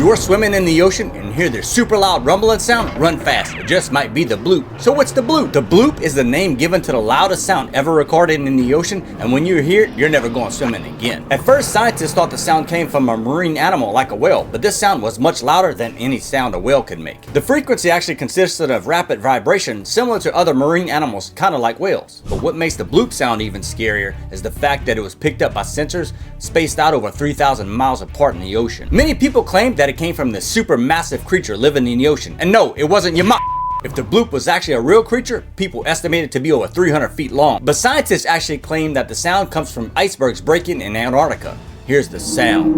you're swimming in the ocean and hear this super loud rumbling sound, run fast. It just might be the bloop. So what's the bloop? The bloop is the name given to the loudest sound ever recorded in the ocean, and when you hear it, you're never going swimming again. At first, scientists thought the sound came from a marine animal like a whale, but this sound was much louder than any sound a whale could make. The frequency actually consisted of rapid vibration, similar to other marine animals, kind of like whales. But what makes the bloop sound even scarier is the fact that it was picked up by sensors spaced out over 3,000 miles apart in the ocean. Many people claim that it came from this super massive creature living in the ocean, and no, it wasn't your mom. If the bloop was actually a real creature, people estimate it to be over 300 feet long. But scientists actually claim that the sound comes from icebergs breaking in Antarctica. Here's the sound.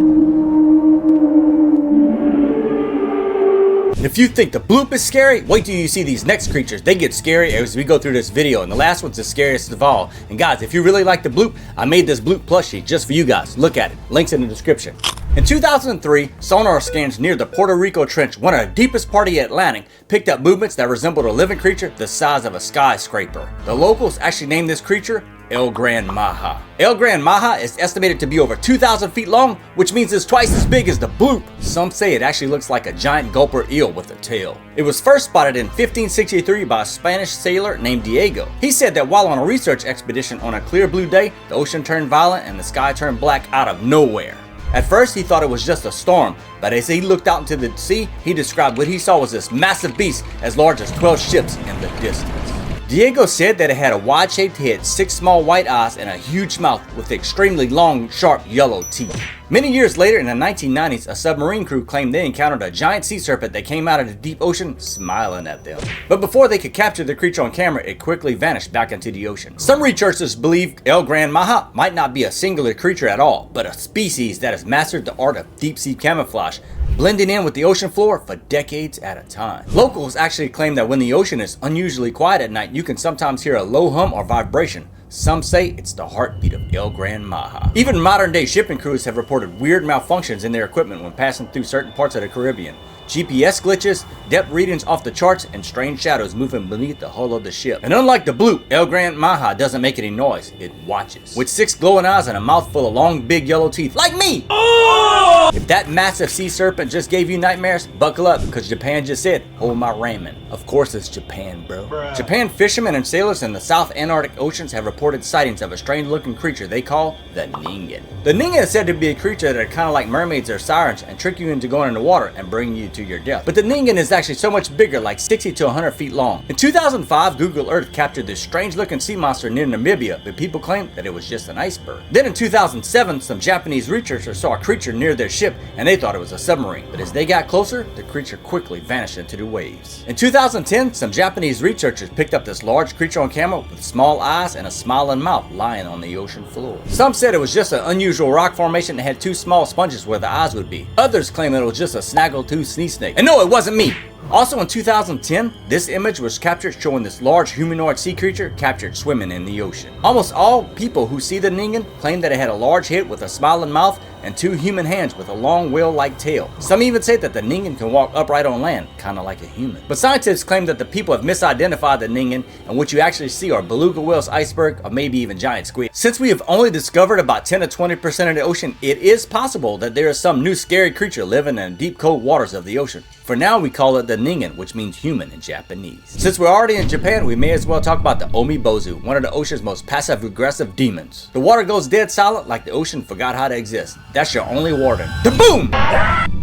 If you think the bloop is scary, wait till you see these next creatures. They get scary as we go through this video, and the last one's the scariest of all. And guys, if you really like the bloop, I made this bloop plushie just for you guys. Look at it. Links in the description. In 2003, sonar scans near the Puerto Rico Trench, one of the deepest part of the Atlantic, picked up movements that resembled a living creature the size of a skyscraper. The locals actually named this creature El Gran Maja. El Gran Maja is estimated to be over 2,000 feet long, which means it's twice as big as the bloop. Some say it actually looks like a giant gulper eel with a tail. It was first spotted in 1563 by a Spanish sailor named Diego. He said that while on a research expedition on a clear blue day, the ocean turned violent and the sky turned black out of nowhere. At first, he thought it was just a storm, but as he looked out into the sea, he described what he saw was this massive beast as large as 12 ships in the distance. Diego said that it had a wide-shaped head, 6 small white eyes, and a huge mouth with extremely long, sharp yellow teeth. Many years later, in the 1990s, a submarine crew claimed they encountered a giant sea serpent that came out of the deep ocean, smiling at them. But before they could capture the creature on camera, it quickly vanished back into the ocean. Some researchers believe El Gran Maja might not be a singular creature at all, but a species that has mastered the art of deep-sea camouflage, blending in with the ocean floor for decades at a time. Locals actually claim that when the ocean is unusually quiet at night, you can sometimes hear a low hum or vibration. Some say it's the heartbeat of El Gran Maja. Even modern day shipping crews have reported weird malfunctions in their equipment when passing through certain parts of the Caribbean. GPS glitches, depth readings off the charts, and strange shadows moving beneath the hull of the ship. And unlike the bloop, El Gran Maja doesn't make any noise, it watches. With 6 glowing eyes and a mouth full of long, big yellow teeth, like me! Oh! If that massive sea serpent just gave you nightmares, buckle up, because Japan just said, hold my ramen. Of course it's Japan, bro. Bruh. Japan fishermen and sailors in the South Antarctic Oceans have reported sightings of a strange-looking creature they call the ningen. The ningen is said to be a creature that are kind of like mermaids or sirens and trick you into going in the water and bring you to your death. But the ningen is actually so much bigger, like 60 to 100 feet long. In 2005, Google Earth captured this strange-looking sea monster near Namibia, but people claimed that it was just an iceberg. Then in 2007, some Japanese researchers saw a creature near their ship and they thought it was a submarine. But as they got closer, the creature quickly vanished into the waves. In 2010, some Japanese researchers picked up this large creature on camera with small eyes and a smiling mouth lying on the ocean floor. Some said it was just an unusual rock formation that had 2 small sponges where the eyes would be. Others claimed that it was just a snaggletooth sea snake. And no, it wasn't me. Also in 2010, this image was captured showing this large humanoid sea creature captured swimming in the ocean. Almost all people who see the ningen claim that it had a large head with a smiling mouth and 2 human hands with a long whale-like tail. Some even say that the ningen can walk upright on land, kinda like a human. But scientists claim that the people have misidentified the ningen, and what you actually see are beluga whales, iceberg, or maybe even giant squid. Since we have only discovered about 10 to 20% of the ocean, it is possible that there is some new scary creature living in the deep cold waters of the ocean. For now, we call it the ningen, which means human in Japanese. Since we're already in Japan, we may as well talk about the Omibozu, one of the ocean's most passive-aggressive demons. The water goes dead silent like the ocean forgot how to exist. That's your only warning. The boom!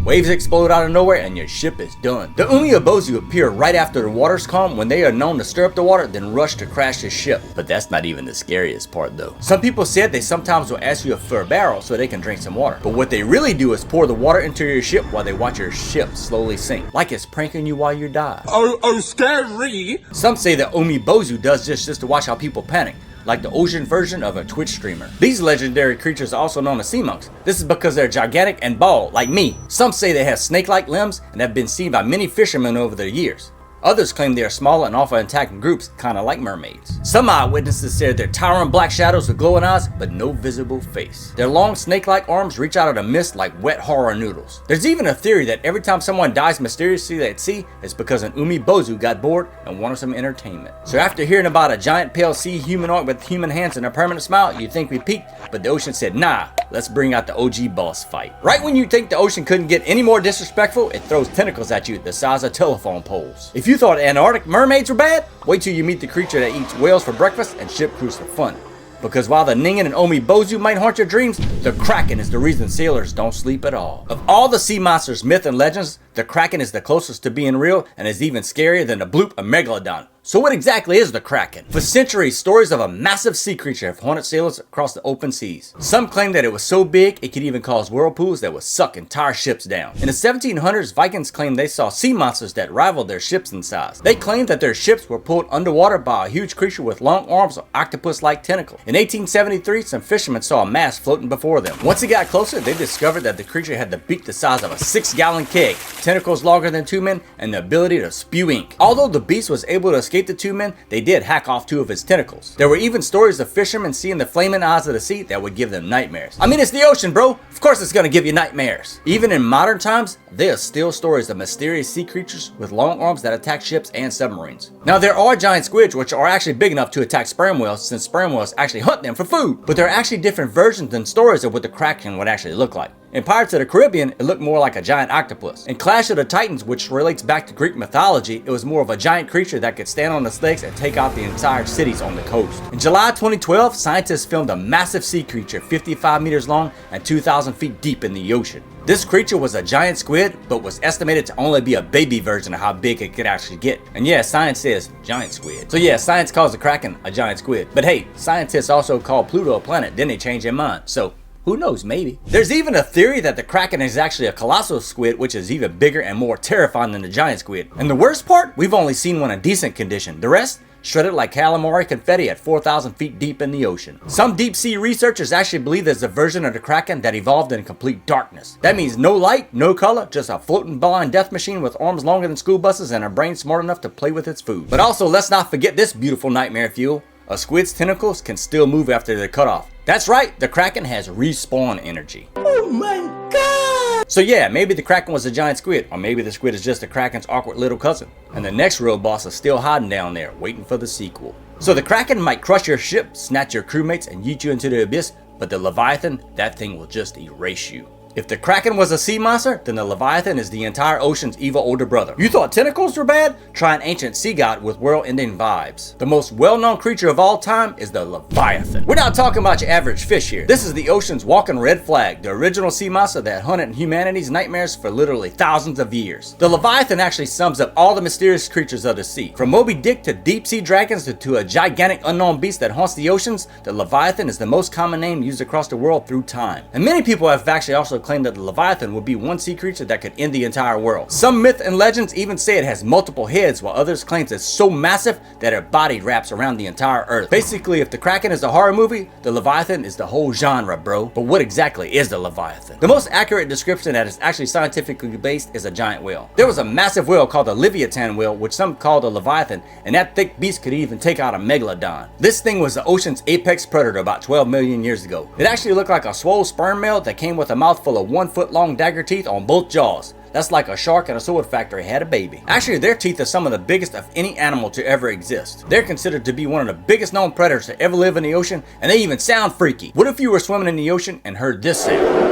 Waves explode out of nowhere and your ship is done. The Omibozu appear right after the water's calm when they are known to stir up the water, then rush to crash your ship. But that's not even the scariest part though. Some people said they sometimes will ask you for a barrel so they can drink some water. But what they really do is pour the water into your ship while they watch your ship slowly sink. Like it's pranking you while you die. Oh, scary! Some say that Omibozu does this just to watch how people panic, like the ocean version of a Twitch streamer. These legendary creatures are also known as sea monks. This is because they're gigantic and bald, like me. Some say they have snake-like limbs and have been seen by many fishermen over the years. Others claim they are smaller and often attack in groups, kinda like mermaids. Some eyewitnesses said they're towering black shadows with glowing eyes, but no visible face. Their long snake-like arms reach out of the mist like wet horror noodles. There's even a theory that every time someone dies mysteriously at sea, it's because an umebozu got bored and wanted some entertainment. So after hearing about a giant pale sea humanoid with human hands and a permanent smile, you'd think we peaked, but the ocean said, nah, let's bring out the OG boss fight. Right when you think the ocean couldn't get any more disrespectful, it throws tentacles at you the size of telephone poles. If you thought Antarctic mermaids were bad, wait till you meet the creature that eats whales for breakfast and ship crews for fun. Because while the Ningen and Omebozu might haunt your dreams, the Kraken is the reason sailors don't sleep at all. Of all the sea monsters, myth, and legends, the Kraken is the closest to being real and is even scarier than the Bloop and megalodon. So what exactly is the Kraken? For centuries, stories of a massive sea creature have haunted sailors across the open seas. Some claim that it was so big it could even cause whirlpools that would suck entire ships down. In the 1700s, Vikings claimed they saw sea monsters that rivaled their ships in size. They claimed that their ships were pulled underwater by a huge creature with long arms or octopus-like tentacles. In 1873, some fishermen saw a mass floating before them. Once it got closer, they discovered that the creature had the beak the size of a 6-gallon keg, tentacles longer than 2 men, and the ability to spew ink. Although the beast was able to escape the 2 men, they did hack off 2 of his tentacles. There were even stories of fishermen seeing the flaming eyes of the sea that would give them nightmares. I mean, it's the ocean, bro. Of course it's gonna give you nightmares. Even in modern times, there are still stories of mysterious sea creatures with long arms that attack ships and submarines. Now, there are giant squids which are actually big enough to attack sperm whales, since sperm whales actually hunt them for food. But there are actually different versions and stories of what the Kraken would actually look like. In Pirates of the Caribbean, it looked more like a giant octopus. In Clash of the Titans, which relates back to Greek mythology, it was more of a giant creature that could stand on its legs and take out the entire cities on the coast. In July 2012, scientists filmed a massive sea creature 55 meters long and 2,000 feet deep in the ocean. This creature was a giant squid, but was estimated to only be a baby version of how big it could actually get. And yeah, science says giant squid. So yeah, science calls the Kraken a giant squid. But hey, scientists also call Pluto a planet, then they change their mind. So who knows, maybe. There's even a theory that the Kraken is actually a colossal squid, which is even bigger and more terrifying than the giant squid. And the worst part, we've only seen one in decent condition. The rest, shredded like calamari confetti at 4,000 feet deep in the ocean. Some deep sea researchers actually believe there's a version of the Kraken that evolved in complete darkness. That means no light, no color, just a floating blind death machine with arms longer than school buses and a brain smart enough to play with its food. But also, let's not forget this beautiful nightmare fuel. A squid's tentacles can still move after they're cut off. That's right, the Kraken has respawn energy. Oh my god! So yeah, maybe the Kraken was a giant squid, or maybe the squid is just the Kraken's awkward little cousin. And the next real boss is still hiding down there, waiting for the sequel. So the Kraken might crush your ship, snatch your crewmates, and yeet you into the abyss, but the Leviathan, that thing will just erase you. If the Kraken was a sea monster, then the Leviathan is the entire ocean's evil older brother. You thought tentacles were bad? Try an ancient sea god with world-ending vibes. The most well-known creature of all time is the Leviathan. We're not talking about your average fish here. This is the ocean's walking red flag, the original sea monster that hunted humanity's nightmares for literally thousands of years. The Leviathan actually sums up all the mysterious creatures of the sea. From Moby Dick to deep-sea dragons to a gigantic unknown beast that haunts the oceans, the Leviathan is the most common name used across the world through time. And many people have actually also claimed that the Leviathan would be one sea creature that could end the entire world. Some myth and legends even say it has multiple heads, while others claim it's so massive that her body wraps around the entire earth. Basically, if the Kraken is a horror movie, the Leviathan is the whole genre, bro. But what exactly is the Leviathan? The most accurate description that is actually scientifically based is a giant whale. There was a massive whale called the Leviathan whale, which some call the Leviathan, and that thick beast could even take out a megalodon. This thing was the ocean's apex predator about 12 million years ago. It actually looked like a swole sperm male that came with a mouthful of 1 foot long dagger teeth on both jaws. That's like a shark in a sword factory had a baby. Actually, their teeth are some of the biggest of any animal to ever exist. They're considered to be one of the biggest known predators to ever live in the ocean, and they even sound freaky. What if you were swimming in the ocean and heard this sound?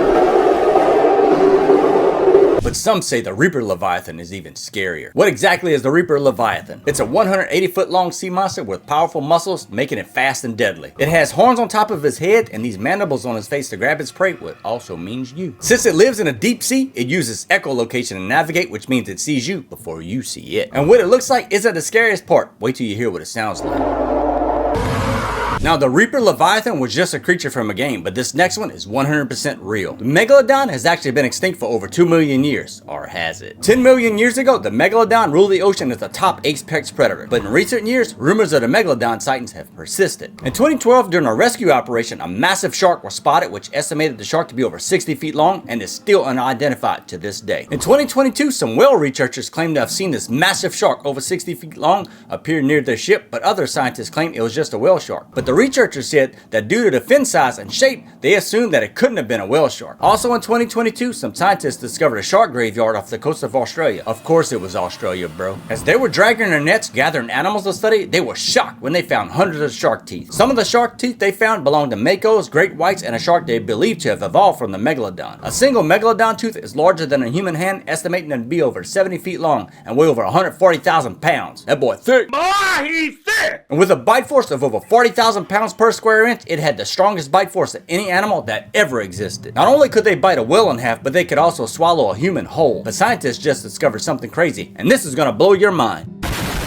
But some say the Reaper Leviathan is even scarier. What exactly is the Reaper Leviathan? It's a 180-foot long sea monster with powerful muscles, making it fast and deadly. It has horns on top of his head and these mandibles on his face to grab its prey, which also means you. Since it lives in a deep sea, it uses echolocation to navigate, which means it sees you before you see it. And what it looks like isn't the scariest part. Wait till you hear what it sounds like. Now the Reaper Leviathan was just a creature from a game, but this next one is 100% real. The megalodon has actually been extinct for over 2 million years, or has it? 10 million years ago, the megalodon ruled the ocean as the top apex predator, but in recent years, rumors of the megalodon sightings have persisted. In 2012, during a rescue operation, a massive shark was spotted, which estimated the shark to be over 60 feet long and is still unidentified to this day. In 2022, some whale researchers claimed to have seen this massive shark over 60 feet long appear near their ship, but other scientists claimed it was just a whale shark. But the researchers said that due to the fin size and shape, they assumed that it couldn't have been a whale shark. Also in 2022, some scientists discovered a shark graveyard off the coast of Australia. Of course it was Australia, bro. As they were dragging their nets, gathering animals to study, they were shocked when they found hundreds of shark teeth. Some of the shark teeth they found belonged to makos, great whites, and a shark they believed to have evolved from the megalodon. A single megalodon tooth is larger than a human hand, estimating it to be over 70 feet long and weigh over 140,000 pounds. That boy thick. Boy, he's thick! And with a bite force of over 40,000 pounds per square inch, it had the strongest bite force of any animal that ever existed. Not only could they bite a whale in half, but they could also swallow a human whole. But scientists just discovered something crazy, and this is gonna blow your mind.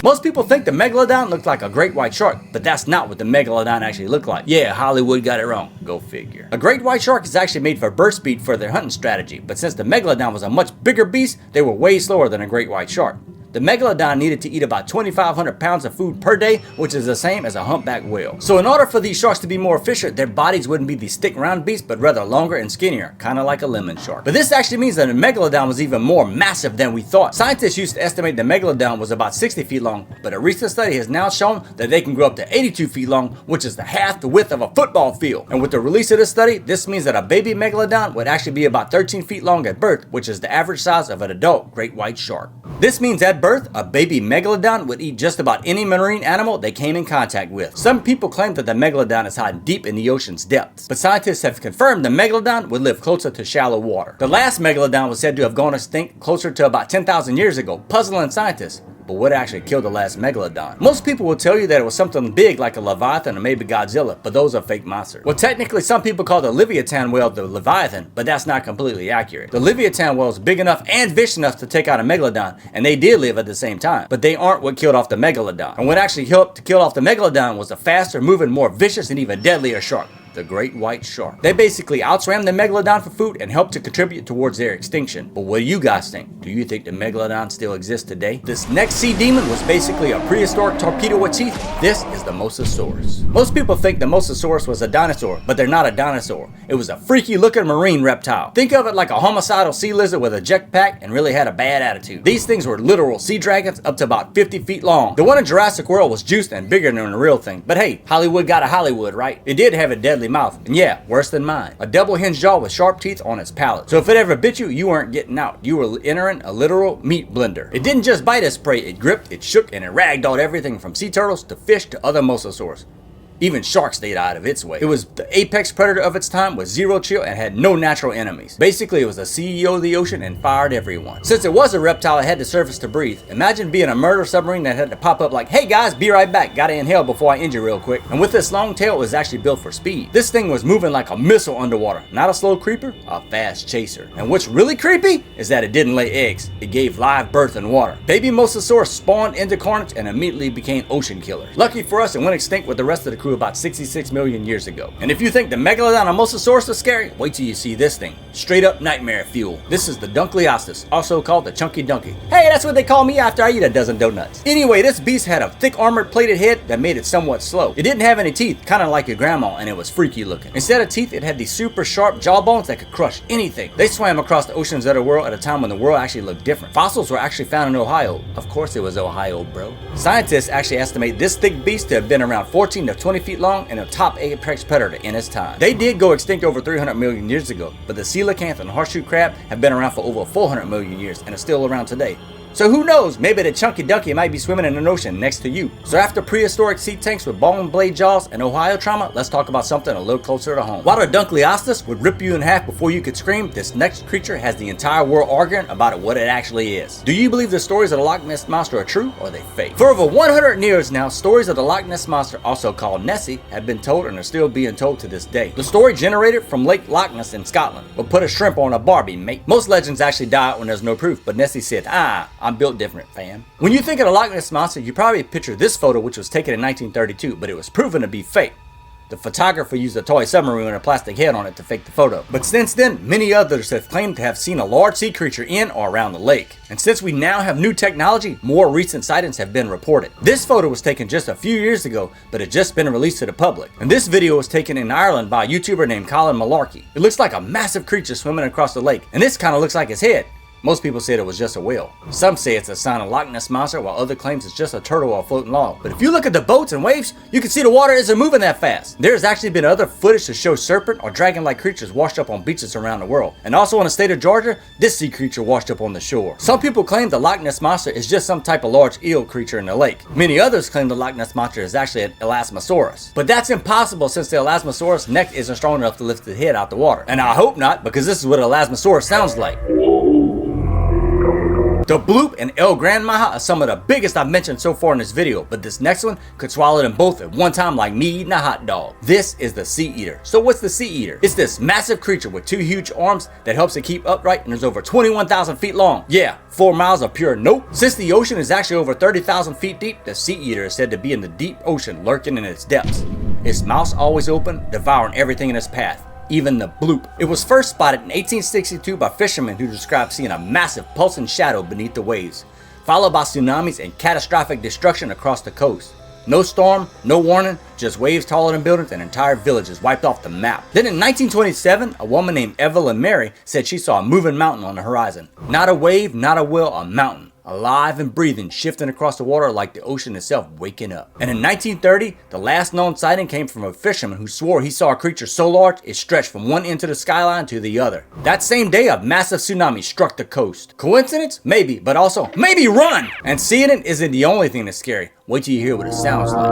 Most people think the megalodon looked like a great white shark, but that's not what the megalodon actually looked like. Yeah, Hollywood got it wrong. Go figure. A great white shark is actually made for burst speed for their hunting strategy, but since the megalodon was a much bigger beast, they were way slower than a great white shark. The megalodon needed to eat about 2,500 pounds of food per day, which is the same as a humpback whale. So in order for these sharks to be more efficient, their bodies wouldn't be these thick round beasts, but rather longer and skinnier, kind of like a lemon shark. But this actually means that the megalodon was even more massive than we thought. Scientists used to estimate the megalodon was about 60 feet long, but a recent study has now shown that they can grow up to 82 feet long, which is the half the width of a football field. And with the release of this study, this means that a baby megalodon would actually be about 13 feet long at birth, which is the average size of an adult great white shark. This means at birth, a baby megalodon would eat just about any marine animal they came in contact with. Some people claim that the megalodon is hiding deep in the ocean's depths, but scientists have confirmed the megalodon would live closer to shallow water. The last megalodon was said to have gone extinct closer to about 10,000 years ago, puzzling scientists. But what actually killed the last megalodon? Most people will tell you that it was something big like a Leviathan or maybe Godzilla, but those are fake monsters. Well, technically some people call the Leviathan whale the Leviathan, but that's not completely accurate. The Leviathan whale is big enough and vicious enough to take out a megalodon, and they did live at the same time, but they aren't what killed off the megalodon. And what actually helped to kill off the megalodon was a faster moving, more vicious, and even deadlier shark. The great white shark. They basically outswam the megalodon for food and helped to contribute towards their extinction. But what do you guys think? Do you think the megalodon still exists today? This next sea demon was basically a prehistoric torpedo with teeth. This is the Mosasaurus. Most people think the Mosasaurus was a dinosaur, but they're not a dinosaur. It was a freaky looking marine reptile. Think of it like a homicidal sea lizard with a jetpack and really had a bad attitude. These things were literal sea dragons up to about 50 feet long. The one in Jurassic World was juiced and bigger than the real thing. But hey, Hollywood got a Hollywood, right? It did have a deadly mouth, and yeah, worse than mine. A double hinged jaw with sharp teeth on its palate. So if it ever bit you, you weren't getting out. You were entering a literal meat blender. It didn't just bite its prey, it gripped, it shook, and it ragdolled everything from sea turtles to fish to other mosasaurs. Even sharks stayed out of its way. It was the apex predator of its time with zero chill and had no natural enemies. Basically, it was the CEO of the ocean and fired everyone. Since it was a reptile, it had to surface to breathe. Imagine being a murder submarine that had to pop up like, hey guys, be right back, gotta inhale before I injure real quick. And with this long tail, it was actually built for speed. This thing was moving like a missile underwater. Not a slow creeper, a fast chaser. And what's really creepy is that it didn't lay eggs. It gave live birth in water. Baby Mosasaurus spawned into carnage and immediately became ocean killers. Lucky for us, it went extinct with the rest of the crew about 66 million years ago. And if you think the megalodon and Mosasaurus are scary, wait till you see this thing. Straight up nightmare fuel. This is the Dunkleostis, also called the Chunky Donkey. Hey, that's what they call me after I eat a dozen donuts. Anyway, this beast had a thick armored plated head that made it somewhat slow. It didn't have any teeth, kind of like your grandma, and it was freaky looking. Instead of teeth, it had these super sharp jawbones that could crush anything. They swam across the oceans of the world at a time when the world actually looked different. Fossils were actually found in Ohio. Of course it was Ohio, bro. Scientists actually estimate this thick beast to have been around 14 to 20 feet long and a top apex predator in its time. They did go extinct over 300 million years ago, but the coelacanth and horseshoe crab have been around for over 400 million years and are still around today. So who knows, maybe the Chunky Donkey might be swimming in an ocean next to you. So after prehistoric sea tanks with bone blade jaws and Ohio trauma, let's talk about something a little closer to home. While the Dunkleostis would rip you in half before you could scream, this next creature has the entire world arguing about what it actually is. Do you believe the stories of the Loch Ness Monster are true or are they fake? For over 100 years now, stories of the Loch Ness Monster, also called Nessie, have been told and are still being told to this day. The story generated from Lake Loch Ness in Scotland, but put a shrimp on a Barbie, mate. Most legends actually die when there's no proof, but Nessie said, I'm built different, fam. When you think of the Loch Ness Monster, you probably picture this photo, which was taken in 1932, but it was proven to be fake. The photographer used a toy submarine with a plastic head on it to fake the photo. But since then, many others have claimed to have seen a large sea creature in or around the lake. And since we now have new technology, more recent sightings have been reported. This photo was taken just a few years ago, but it just been released to the public. And this video was taken in Ireland by a YouTuber named Connel Mlarkey. It looks like a massive creature swimming across the lake, and this kind of looks like his head. Most people said it was just a whale. Some say it's a sign of Loch Ness Monster, while others claims it's just a turtle or a floating log. But if you look at the boats and waves, you can see the water isn't moving that fast. There's actually been other footage to show serpent or dragon-like creatures washed up on beaches around the world. And also in the state of Georgia, this sea creature washed up on the shore. Some people claim the Loch Ness Monster is just some type of large eel creature in the lake. Many others claim the Loch Ness Monster is actually an Elasmosaurus. But that's impossible since the Elasmosaurus neck isn't strong enough to lift its head out the water. And I hope not, because this is what an Elasmosaurus sounds like. The Bloop and El Gran Maja are some of the biggest I've mentioned so far in this video, but this next one could swallow them both at one time like me eating a hot dog. This is the Sea Eater. So what's the Sea Eater? It's this massive creature with 2 huge arms that helps it keep upright and is over 21,000 feet long. Yeah, 4 miles of pure nope. Since the ocean is actually over 30,000 feet deep, the Sea Eater is said to be in the deep ocean lurking in its depths. Its mouth's always open, devouring everything in its path. Even the Bloop. It was first spotted in 1862 by fishermen who described seeing a massive pulsing shadow beneath the waves, followed by tsunamis and catastrophic destruction across the coast. No storm, no warning, just waves taller than buildings and entire villages wiped off the map. Then in 1927, a woman named Evelyn Mary said she saw a moving mountain on the horizon. Not a wave, not a whale, a mountain. Alive and breathing, shifting across the water like the ocean itself waking up. And in 1930, the last known sighting came from a fisherman who swore he saw a creature so large it stretched from one end of the skyline to the other. That same day, a massive tsunami struck the coast. Coincidence? Maybe, but also, maybe run! And seeing it isn't the only thing that's scary. Wait till you hear what it sounds like.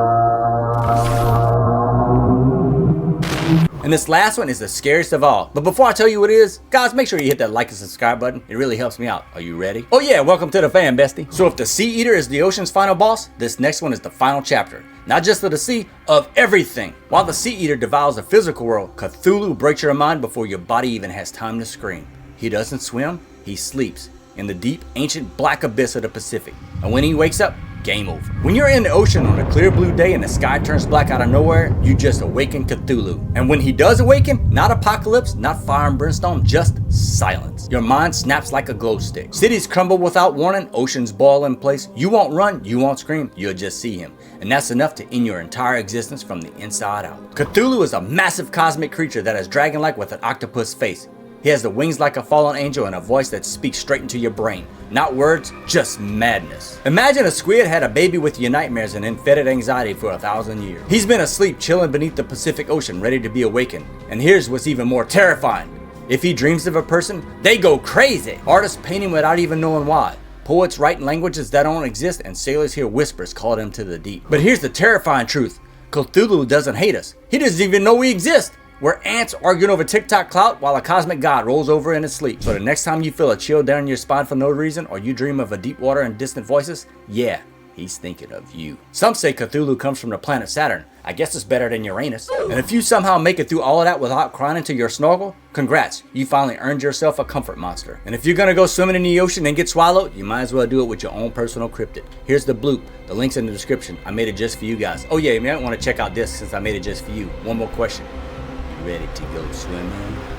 And this last one is the scariest of all. But before I tell you what it is, guys, make sure you hit that like and subscribe button. It really helps me out. Are you ready? Oh yeah, welcome to the fam, bestie. So if the Sea Eater is the ocean's final boss, this next one is the final chapter. Not just of the sea, of everything. While the Sea Eater devours the physical world, Cthulhu breaks your mind before your body even has time to scream. He doesn't swim, he sleeps in the deep, ancient black abyss of the Pacific. And when he wakes up, game over. When you're in the ocean on a clear blue day and the sky turns black out of nowhere, you just awaken Cthulhu. And when he does awaken, not apocalypse, not fire and brimstone, just silence. Your mind snaps like a glow stick. Cities crumble without warning, oceans boil in place. You won't run, you won't scream, you'll just see him. And that's enough to end your entire existence from the inside out. Cthulhu is a massive cosmic creature that is dragon-like with an octopus face. He has the wings like a fallen angel and a voice that speaks straight into your brain. Not words, just madness. Imagine a squid had a baby with your nightmares and then fed it anxiety for 1,000 years. He's been asleep, chilling beneath the Pacific Ocean, ready to be awakened. And here's what's even more terrifying. If he dreams of a person, they go crazy. Artists paint him without even knowing why. Poets write in languages that don't exist, and sailors hear whispers call them to the deep. But here's the terrifying truth. Cthulhu doesn't hate us. He doesn't even know we exist. We're ants arguing over TikTok clout while a cosmic god rolls over in his sleep. So the next time you feel a chill down your spine for no reason, or you dream of a deep water and distant voices, yeah, he's thinking of you. Some say Cthulhu comes from the planet Saturn. I guess it's better than Uranus. And if you somehow make it through all of that without crying into your snorkel, congrats, you finally earned yourself a comfort monster. And if you're gonna go swimming in the ocean and get swallowed, you might as well do it with your own personal cryptid. Here's the Bloop. The link's in the description. I made it just for you guys. Oh yeah, you might want to check out this since I made it just for you. One more question. Ready to go swimming?